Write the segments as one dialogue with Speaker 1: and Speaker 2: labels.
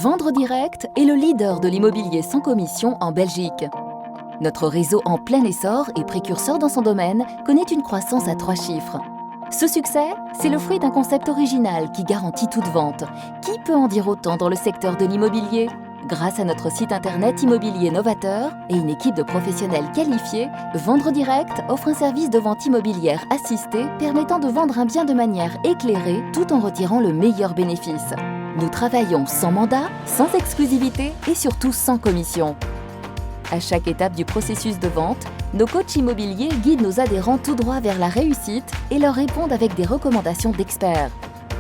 Speaker 1: Vendre Direct est le leader de l'immobilier sans commission en Belgique. Notre réseau en plein essor et précurseur dans son domaine connaît une croissance à 3 chiffres. Ce succès, c'est le fruit d'un concept original qui garantit toute vente. Qui peut en dire autant dans le secteur de l'immobilier ? Grâce à notre site internet immobilier novateur et une équipe de professionnels qualifiés, Vendre Direct offre un service de vente immobilière assistée permettant de vendre un bien de manière éclairée tout en retirant le meilleur bénéfice. Nous travaillons sans mandat, sans exclusivité et surtout sans commission. À chaque étape du processus de vente, nos coachs immobiliers guident nos adhérents tout droit vers la réussite et leur répondent avec des recommandations d'experts.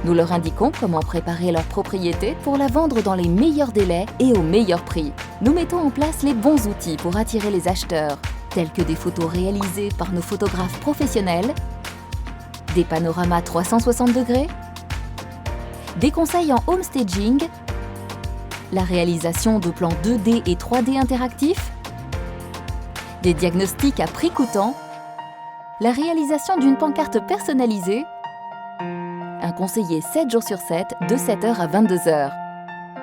Speaker 1: Nous leur indiquons comment préparer leur propriété pour la vendre dans les meilleurs délais et au meilleur prix. Nous mettons en place les bons outils pour attirer les acheteurs, tels que des photos réalisées par nos photographes professionnels, des panoramas 360 degrés, des conseils en home staging, la réalisation de plans 2D et 3D interactifs, des diagnostics à prix coûtant, la réalisation d'une pancarte personnalisée, un conseiller 7 jours sur 7 de 7h à 22h.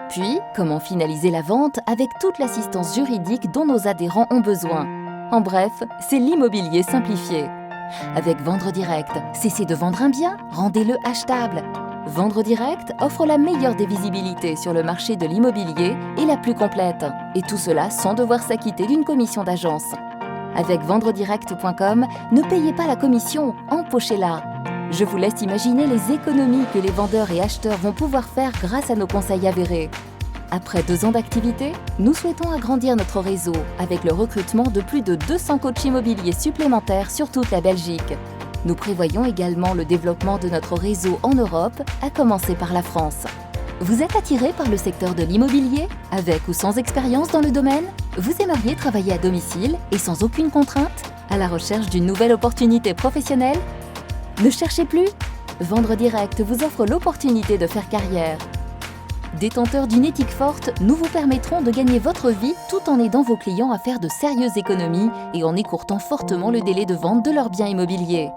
Speaker 1: Puis, comment finaliser la vente avec toute l'assistance juridique dont nos adhérents ont besoin. En bref, c'est l'immobilier simplifié. Avec Vendre Direct, cessez de vendre un bien, rendez-le achetable. Vendre Direct offre la meilleure des visibilités sur le marché de l'immobilier et la plus complète. Et tout cela sans devoir s'acquitter d'une commission d'agence. Avec vendredirect.com, ne payez pas la commission, empochez-la. Je vous laisse imaginer les économies que les vendeurs et acheteurs vont pouvoir faire grâce à nos conseils avérés. Après 2 ans d'activité, nous souhaitons agrandir notre réseau avec le recrutement de plus de 200 coachs immobiliers supplémentaires sur toute la Belgique. Nous prévoyons également le développement de notre réseau en Europe, à commencer par la France. Vous êtes attiré par le secteur de l'immobilier, avec ou sans expérience dans le domaine ? Vous aimeriez travailler à domicile et sans aucune contrainte, à la recherche d'une nouvelle opportunité professionnelle ? Ne cherchez plus ? Vendre Direct vous offre l'opportunité de faire carrière. Détenteurs d'une éthique forte, nous vous permettrons de gagner votre vie tout en aidant vos clients à faire de sérieuses économies et en écourtant fortement le délai de vente de leurs biens immobiliers.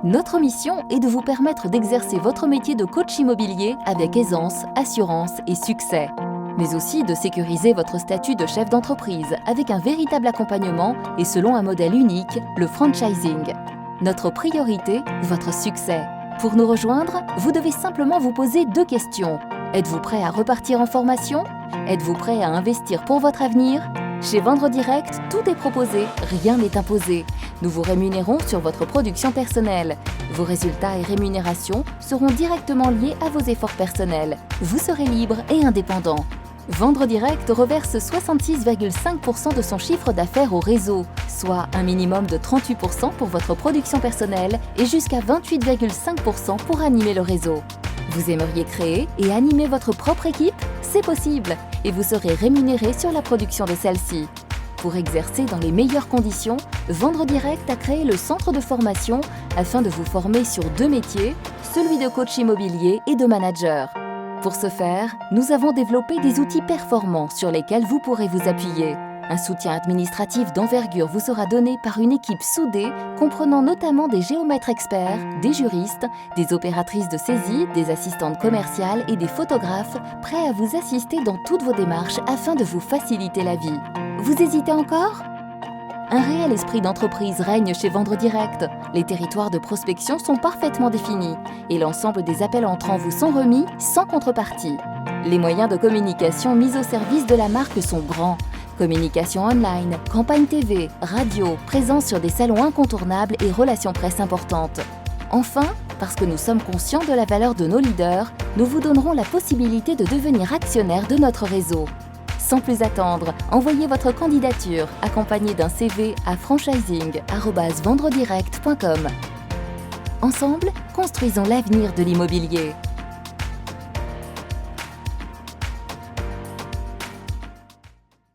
Speaker 1: Notre mission est de vous permettre d'exercer votre métier de coach immobilier avec aisance, assurance et succès, mais aussi de sécuriser votre statut de chef d'entreprise avec un véritable accompagnement et selon un modèle unique, le franchising. Notre priorité, votre succès. Pour nous rejoindre, vous devez simplement vous poser 2 questions. Êtes-vous prêt à repartir en formation ? Êtes-vous prêt à investir pour votre avenir ? Chez Vendre Direct, tout est proposé, rien n'est imposé. Nous vous rémunérons sur votre production personnelle. Vos résultats et rémunérations seront directement liés à vos efforts personnels. Vous serez libre et indépendant. Vendre Direct reverse 66,5% de son chiffre d'affaires au réseau, soit un minimum de 38% pour votre production personnelle et jusqu'à 28,5% pour animer le réseau. Vous aimeriez créer et animer votre propre équipe ? C'est possible et vous serez rémunéré sur la production de celle-ci. Pour exercer dans les meilleures conditions, Vendre Direct a créé le centre de formation afin de vous former sur 2 métiers, celui de coach immobilier et de manager. Pour ce faire, nous avons développé des outils performants sur lesquels vous pourrez vous appuyer. Un soutien administratif d'envergure vous sera donné par une équipe soudée comprenant notamment des géomètres experts, des juristes, des opératrices de saisie, des assistantes commerciales et des photographes prêts à vous assister dans toutes vos démarches afin de vous faciliter la vie. Vous hésitez encore ? Un réel esprit d'entreprise règne chez Vendre Direct. Les territoires de prospection sont parfaitement définis et l'ensemble des appels entrants vous sont remis sans contrepartie. Les moyens de communication mis au service de la marque sont grands. Communication online, campagne TV, radio, présence sur des salons incontournables et relations presse importantes. Enfin, parce que nous sommes conscients de la valeur de nos leaders, nous vous donnerons la possibilité de devenir actionnaire de notre réseau. Sans plus attendre, envoyez votre candidature accompagnée d'un CV à franchising@vendredirect.com. Ensemble, construisons l'avenir de l'immobilier.